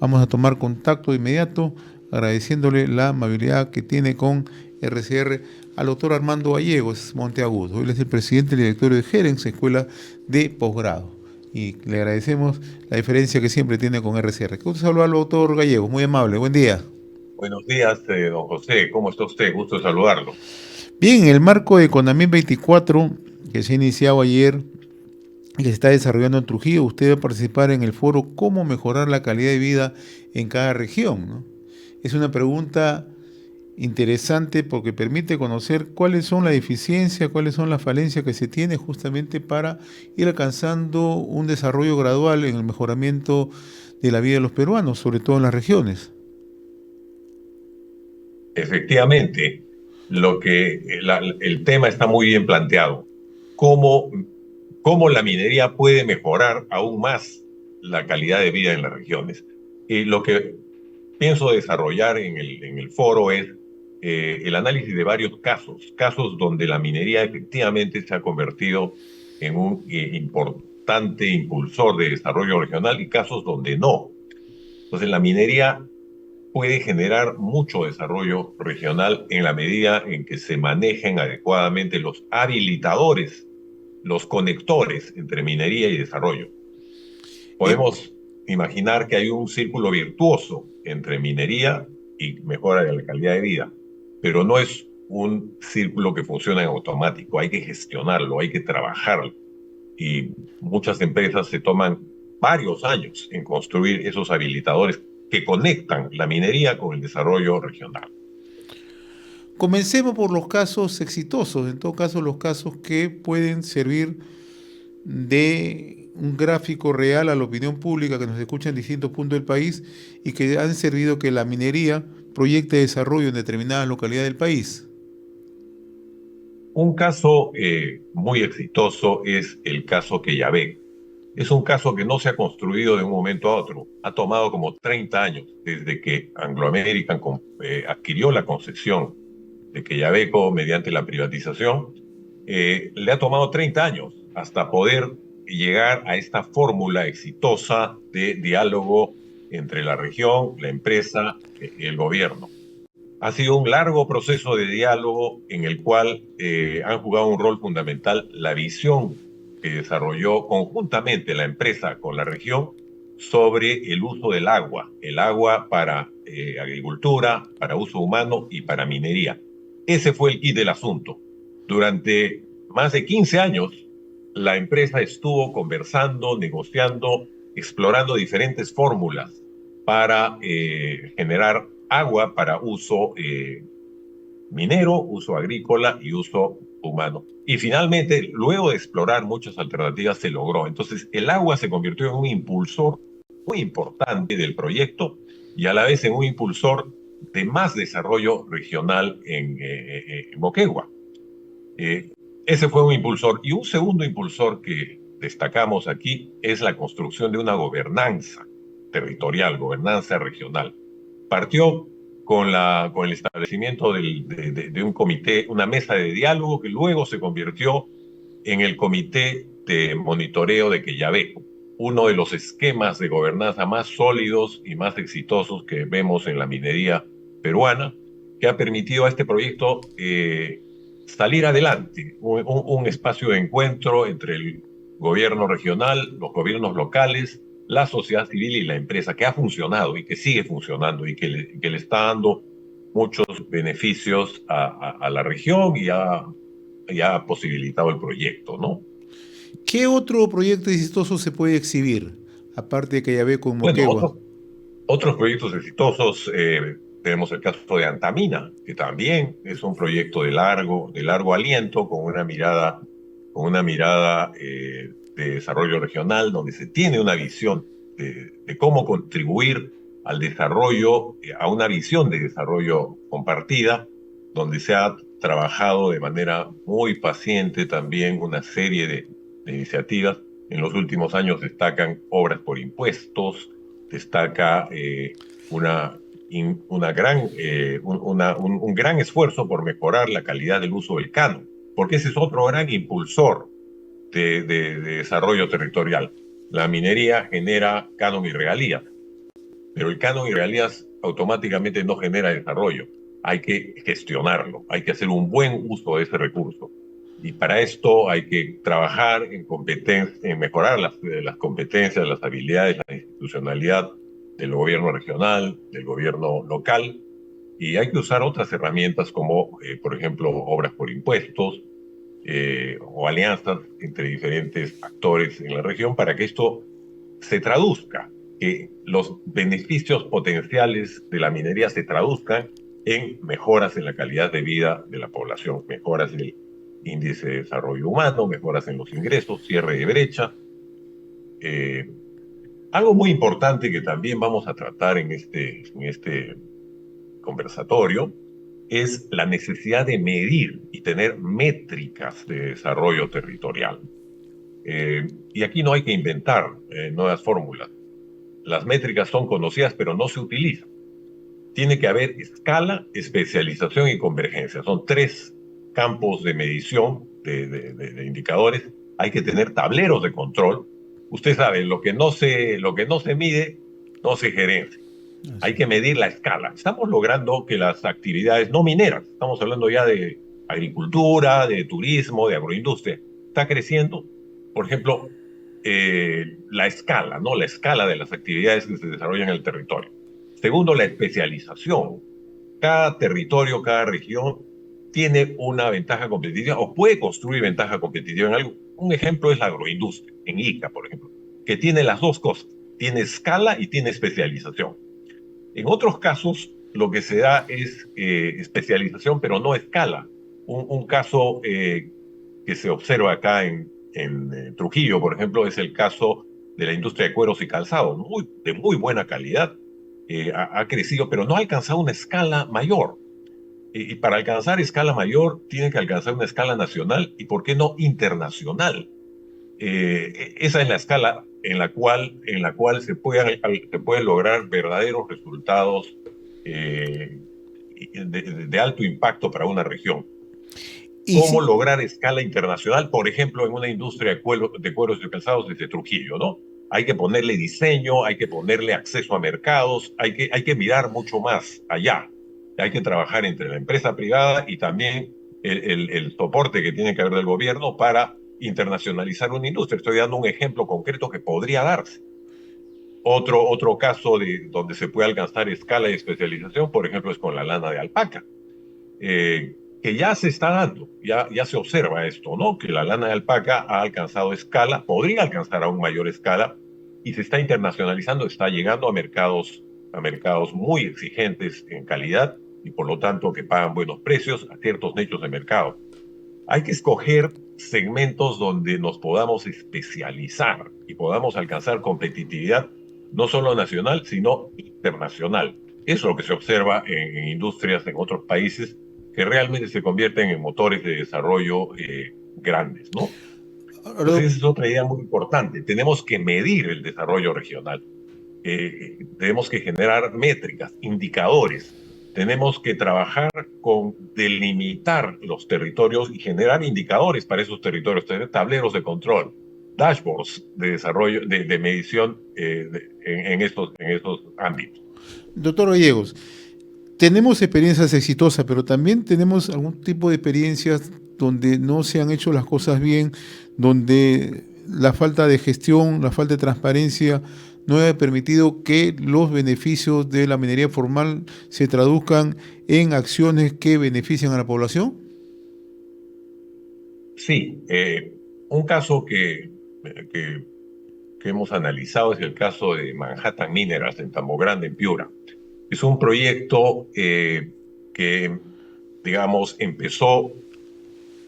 Vamos a tomar contacto de inmediato, agradeciéndole la amabilidad que tiene con RCR al doctor Armando Gallegos Monteagudo. Él es el presidente del directorio de Gerens, Escuela de Posgrado. Y le agradecemos la diferencia que siempre tiene con RCR. ¿Qué gusto saludarlo, doctor Gallegos? Muy amable, buen día. Buenos días, don José. ¿Cómo está usted? Gusto de saludarlo. Bien, en el marco de Conamín 24, que se ha iniciado ayer y que se está desarrollando en Trujillo, usted va a participar en el foro ¿Cómo mejorar la calidad de vida en cada región?, ¿no? Es una pregunta interesante porque permite conocer cuáles son las deficiencias, cuáles son las falencias que se tiene justamente para ir alcanzando un desarrollo gradual en el mejoramiento de la vida de los peruanos, sobre todo en las regiones. Efectivamente, el tema está muy bien planteado. ¿Cómo, cómo la minería puede mejorar aún más la calidad de vida en las regiones? Y lo que pienso desarrollar en el foro es el análisis de varios casos donde la minería efectivamente se ha convertido en un importante impulsor de desarrollo regional y casos donde no. Entonces, la minería puede generar mucho desarrollo regional en la medida en que se manejen adecuadamente los habilitadores, los conectores entre minería y desarrollo. Eh, Podemos imaginar que hay un círculo virtuoso entre minería y mejora de la calidad de vida, pero no es un círculo que funciona en automático, hay que gestionarlo, hay que trabajarlo. Y muchas empresas se toman varios años en construir esos habilitadores que conectan la minería con el desarrollo regional. Comencemos por los casos exitosos, en todo caso los casos que pueden servir de un gráfico real a la opinión pública que nos escucha en distintos puntos del país y que han servido que la minería proyecte desarrollo en determinadas localidades del país. Un caso muy exitoso es el caso Quellaveco. Es un caso que no se ha construido de un momento a otro. Ha tomado como 30 años desde que Anglo American adquirió la concesión de Quellaveco mediante la privatización. Le ha tomado 30 años hasta poder llegar a esta fórmula exitosa de diálogo entre la región, la empresa y el gobierno. Ha sido un largo proceso de diálogo en el cual han jugado un rol fundamental la visión que desarrolló conjuntamente la empresa con la región sobre el uso del agua, el agua para agricultura, para uso humano y para minería. Ese fue el kit del asunto. Durante más de 15 años, la empresa estuvo conversando, negociando, explorando diferentes fórmulas para generar agua para uso minero, uso agrícola y uso humano. Y finalmente, luego de explorar muchas alternativas, se logró. Entonces, el agua se convirtió en un impulsor muy importante del proyecto y a la vez en un impulsor de más desarrollo regional en Moquegua. Eh, Ese fue un impulsor. Y un segundo impulsor que destacamos aquí es la construcción de una gobernanza territorial, gobernanza regional. Partió con el establecimiento de un comité, una mesa de diálogo que luego se convirtió en el comité de monitoreo de Quellaveco, uno de los esquemas de gobernanza más sólidos y más exitosos que vemos en la minería peruana, que ha permitido a este proyecto salir adelante, un espacio de encuentro entre el gobierno regional, los gobiernos locales, la sociedad civil y la empresa, que ha funcionado y que sigue funcionando y que le está dando muchos beneficios a la región y ha posibilitado el proyecto, ¿no? ¿Qué otro proyecto exitoso se puede exhibir, aparte de Cayabeco en Bueno, Moquegua? otros proyectos exitosos, tenemos el caso de Antamina, que también es un proyecto de largo aliento, con una mirada de desarrollo regional, donde se tiene una visión de cómo contribuir al desarrollo, a una visión de desarrollo compartida, donde se ha trabajado de manera muy paciente también una serie de iniciativas. En los últimos años destacan obras por impuestos, destaca un gran esfuerzo por mejorar la calidad del uso del canon, porque ese es otro gran impulsor de desarrollo territorial. La minería genera canon y regalías. pero el canon y regalías automáticamente no genera desarrollo. Hay que gestionarlo, hay que hacer un buen uso de ese recurso. Y para esto hay que trabajar en mejorar las competencias, las habilidades, la institucionalidad del gobierno regional, del gobierno local, y hay que usar otras herramientas como, por ejemplo, obras por impuestos o alianzas entre diferentes actores en la región para que esto se traduzca, que los beneficios potenciales de la minería se traduzcan en mejoras en la calidad de vida de la población, mejoras en el índice de desarrollo humano, mejoras en los ingresos, cierre de brecha. Eh, Algo muy importante que también vamos a tratar en este conversatorio es la necesidad de medir y tener métricas de desarrollo territorial. Y aquí no hay que inventar nuevas fórmulas. Las métricas son conocidas, pero no se utilizan. Tiene que haber escala, especialización y convergencia. Son tres campos de medición de indicadores. Hay que tener tableros de control. Usted sabe, lo que no se mide, no se gerencia. Hay que medir la escala. Estamos logrando que las actividades no mineras, estamos hablando ya de agricultura, de turismo, de agroindustria, está creciendo. Por ejemplo, la escala, ¿no? La escala de las actividades que se desarrollan en el territorio. Segundo, la especialización. Cada territorio, cada región tiene una ventaja competitiva o puede construir ventaja competitiva en algo. Un ejemplo es la agroindustria, en Ica, por ejemplo, que tiene las dos cosas. Tiene escala y tiene especialización. En otros casos, lo que se da es especialización, pero no escala. Un caso que se observa acá en Trujillo, por ejemplo, es el caso de la industria de cueros y calzados, de muy buena calidad. Ha crecido, pero no ha alcanzado una escala mayor. Y para alcanzar escala mayor, tiene que alcanzar una escala nacional y, ¿por qué no, internacional? Esa es la escala en la cual se pueden lograr verdaderos resultados eh, de alto impacto para una región. Y ¿Cómo sí, lograr escala internacional? Por ejemplo, en una industria de cueros y calzados desde Trujillo, ¿no? Hay que ponerle diseño, hay que ponerle acceso a mercados, hay que mirar mucho más allá. Hay que trabajar entre la empresa privada y también el soporte que tiene que haber del gobierno para internacionalizar una industria. Estoy dando un ejemplo concreto que podría darse. Otro caso donde se puede alcanzar escala y especialización, por ejemplo, es con la lana de alpaca, que ya se está dando, ya se observa esto, ¿no? Que la lana de alpaca ha alcanzado escala, podría alcanzar aún mayor escala, y se está internacionalizando, está llegando a mercados muy exigentes en calidad y por lo tanto que pagan buenos precios a ciertos nichos de mercado. Hay que escoger segmentos donde nos podamos especializar y podamos alcanzar competitividad no solo nacional, sino internacional. Eso es lo que se observa en industrias en otros países que realmente se convierten en motores de desarrollo grandes, ¿no? ahora, Entonces, esa es otra idea muy importante. Tenemos que medir el desarrollo regional. Tenemos que generar métricas, indicadores. Tenemos que trabajar con delimitar los territorios y generar indicadores para esos territorios, tener tableros de control, dashboards de desarrollo, de medición en estos ámbitos. doctor Gallegos, tenemos experiencias exitosas, pero también tenemos algún tipo de experiencias donde no se han hecho las cosas bien, donde la falta de gestión, la falta de transparencia no ha permitido que los beneficios de la minería formal se traduzcan en acciones que benefician a la población. Sí, un caso que, que hemos analizado es el caso de Manhattan Minerals en Tambo Grande, en Piura. Es un proyecto que, digamos,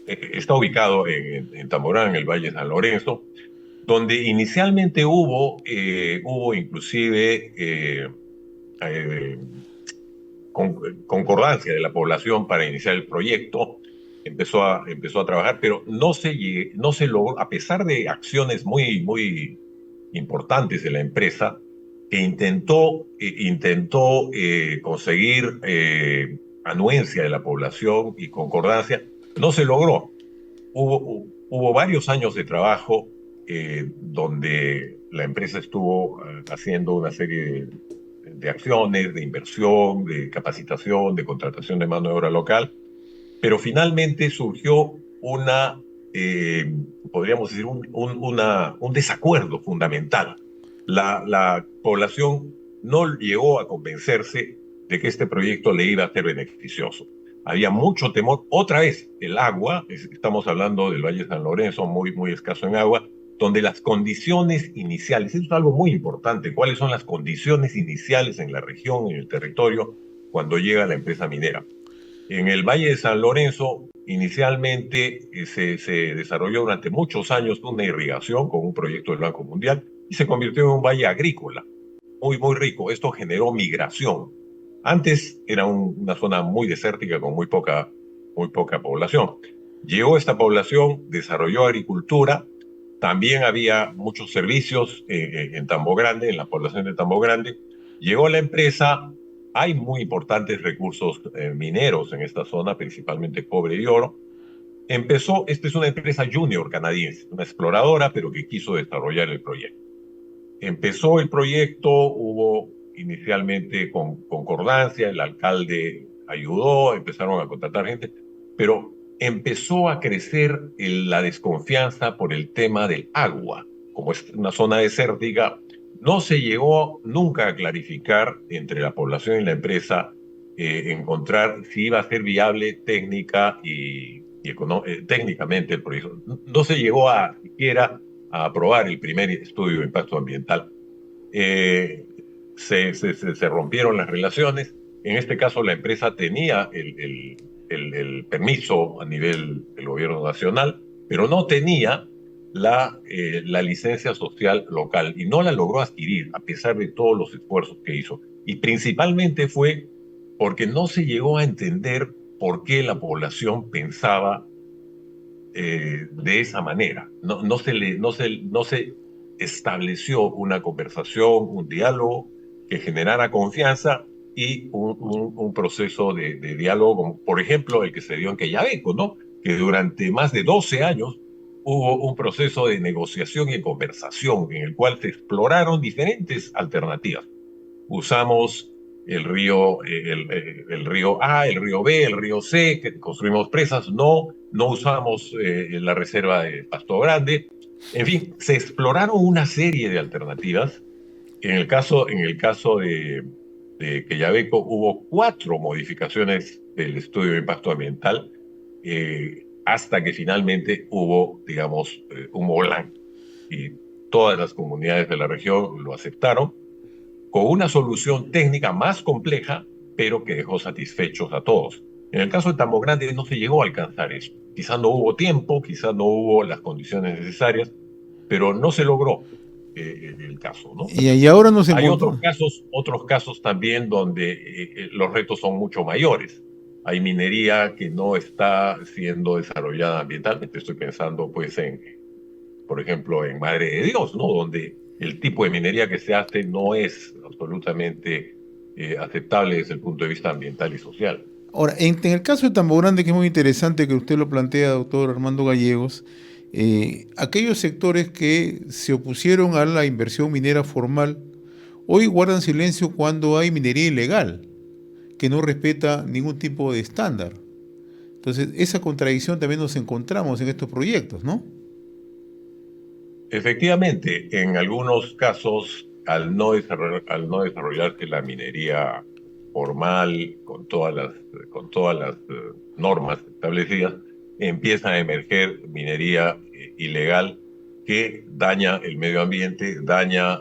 está ubicado en Tamborán, en el Valle de San Lorenzo, donde inicialmente hubo inclusive eh, concordancia de la población para iniciar el proyecto, empezó a trabajar, pero no se logró, a pesar de acciones muy importantes de la empresa, que intentó conseguir anuencia de la población y concordancia, no se logró. Hubo varios años de trabajo donde la empresa estuvo haciendo una serie de acciones, de inversión, de capacitación, de contratación de mano de obra local, pero finalmente surgió podríamos decir, un desacuerdo fundamental. La población no llegó a convencerse de que este proyecto le iba a ser beneficioso. Había mucho temor. Otra vez, el agua, estamos hablando del Valle de San Lorenzo, muy, muy escaso en agua, donde las condiciones iniciales, eso es algo muy importante, cuáles son las condiciones iniciales en la región, en el territorio, cuando llega la empresa minera. En el Valle de San Lorenzo, inicialmente se desarrolló durante muchos años una irrigación con un proyecto del Banco Mundial y se convirtió en un valle agrícola, muy, muy rico. Esto generó migración. Antes era una zona muy desértica con muy poca población. Llegó esta población, desarrolló agricultura, también había muchos servicios en Tambo Grande, en la población de Tambo Grande. Llegó la empresa, hay muy importantes recursos mineros en esta zona, principalmente cobre y oro. Esta es una empresa junior canadiense, una exploradora, pero que quiso desarrollar el proyecto. Empezó el proyecto, hubo inicialmente concordancia, el alcalde ayudó, empezaron a contratar gente, pero empezó a crecer la desconfianza por el tema del agua. Como es una zona desértica, no se llegó nunca a clarificar entre la población y la empresa encontrar si iba a ser viable técnicamente el proyecto. No se llegó a siquiera a aprobar el primer estudio de impacto ambiental. Se rompieron las relaciones. En este caso, la empresa tenía el permiso a nivel del gobierno nacional, pero no tenía la licencia social local y no la logró adquirir a pesar de todos los esfuerzos que hizo. Y principalmente fue porque no se llegó a entender por qué la población pensaba de esa manera. No se estableció una conversación, un diálogo que generara confianza y un proceso de diálogo, como por ejemplo el que se dio en Quellaveco, ¿no? Que durante más de 12 años hubo un proceso de negociación y conversación en el cual se exploraron diferentes alternativas. Usamos el río A, el río B, el río C, que construimos presas, no usamos la reserva de Pasto Grande. En fin, se exploraron una serie de alternativas. En el caso de Quellaveco hubo 4 modificaciones del estudio de impacto ambiental hasta que finalmente hubo, digamos, un volán. Y todas las comunidades de la región lo aceptaron con una solución técnica más compleja, pero que dejó satisfechos a todos. En el caso de Tambo Grande no se llegó a alcanzar eso. Quizás no hubo tiempo, quizás no hubo las condiciones necesarias, pero no se logró el caso, ¿no? Y ahora nos Hay encontramos. otros casos también donde los retos son mucho mayores. Hay minería que no está siendo desarrollada ambientalmente. Estoy pensando, pues, por ejemplo, en Madre de Dios, ¿no? Donde el tipo de minería que se hace no es absolutamente aceptable desde el punto de vista ambiental y social. Ahora, en el caso de Tambo Grande, que es muy interesante que usted lo plantea, doctor Armando Gallegos, aquellos sectores que se opusieron a la inversión minera formal, hoy guardan silencio cuando hay minería ilegal, que no respeta ningún tipo de estándar. Entonces, esa contradicción también nos encontramos en estos proyectos, ¿no? Efectivamente, en algunos casos, al no desarrollarse la minería formal con todas las normas establecidas, empieza a emerger minería ilegal que daña el medio ambiente, daña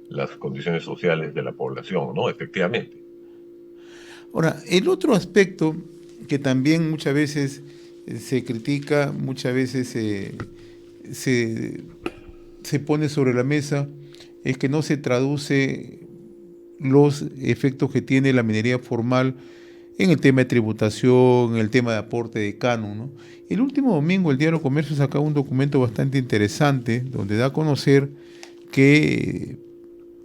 las condiciones sociales de la población, ¿no? Efectivamente. Ahora, el otro aspecto que también muchas veces se critica, muchas veces se, se pone sobre la mesa, es que no se traduce los efectos que tiene la minería formal en el tema de tributación, en el tema de aporte de canon, ¿no? El último domingo el Diario Comercio sacaba un documento bastante interesante donde da a conocer que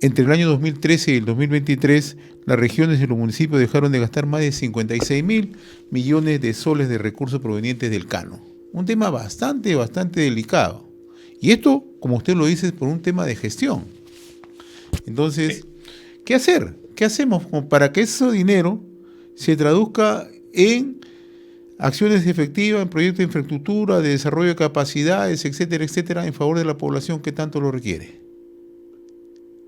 entre el año 2013 y el 2023 las regiones y los municipios dejaron de gastar más de 56.000 millones de soles de recursos provenientes del canon. Un tema bastante delicado. Y esto, como usted lo dice, es por un tema de gestión. Entonces, ¿Qué hacer? ¿Qué hacemos como para que ese dinero se traduzca en acciones efectivas, en proyectos de infraestructura, de desarrollo de capacidades, etcétera, etcétera, en favor de la población que tanto lo requiere?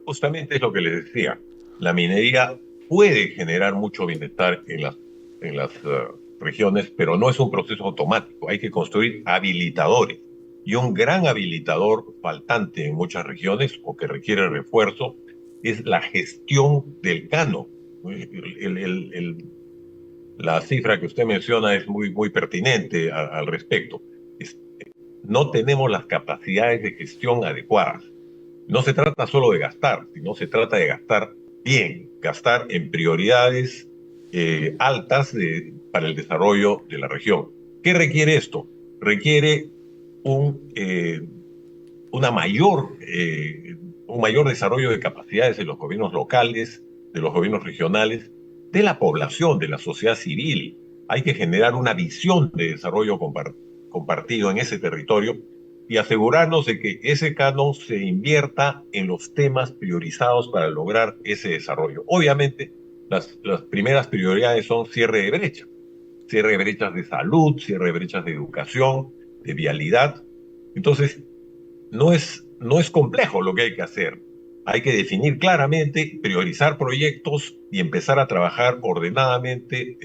Justamente es lo que les decía. La minería puede generar mucho bienestar en las regiones, pero no es un proceso automático. Hay que construir habilitadores. Y un gran habilitador faltante en muchas regiones o que requiere refuerzo es la gestión del cano. El, el, el, la cifra que usted menciona es muy pertinente al respecto. Es, no tenemos las capacidades de gestión adecuadas. No se trata solo de gastar, sino se trata de gastar bien, gastar en prioridades altas para el desarrollo de la región. ¿Qué requiere esto? Requiere un, eh, una mayor, un mayor desarrollo de capacidades de los gobiernos locales, de los gobiernos regionales, de la población, de la sociedad civil. Hay que generar una visión de desarrollo compartido en ese territorio y asegurarnos de que ese canon se invierta en los temas priorizados para lograr ese desarrollo. Obviamente, las primeras prioridades son cierre de brechas de salud, cierre de brechas de educación, de vialidad. Entonces, no es complejo lo que hay que hacer. Hay que definir claramente, priorizar proyectos y empezar a trabajar ordenadamente,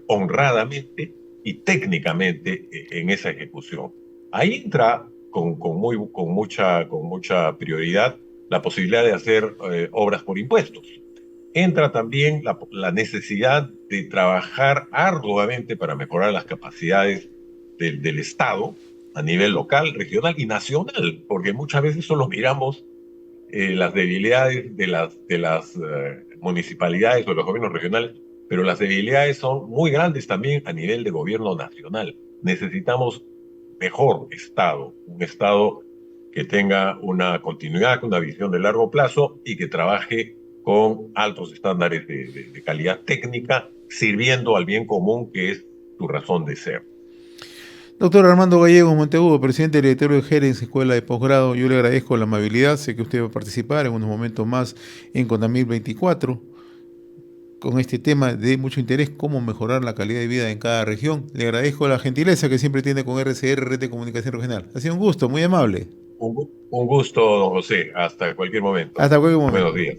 honradamente y técnicamente en esa ejecución. Ahí entra con mucha prioridad la posibilidad de hacer obras por impuestos. Entra también la necesidad de trabajar arduamente para mejorar las capacidades del Estado a nivel local, regional y nacional, porque muchas veces solo miramos las debilidades de las municipalidades o de los gobiernos regionales, pero las debilidades son muy grandes también a nivel de gobierno nacional. Necesitamos mejor Estado, un Estado que tenga una continuidad, una visión de largo plazo y que trabaje con altos estándares de calidad técnica, sirviendo al bien común que es su razón de ser. Doctor Armando Gallegos Monteagudo, presidente y director de Gerencia Escuela de Posgrado, yo le agradezco la amabilidad, sé que usted va a participar en unos momentos más en Conamil 24 con este tema de mucho interés, cómo mejorar la calidad de vida en cada región. Le agradezco la gentileza que siempre tiene con RCR, Red de Comunicación Regional. Ha sido un gusto, muy amable. Un gusto, don José. Hasta cualquier momento. Hasta cualquier Buenos momento. días.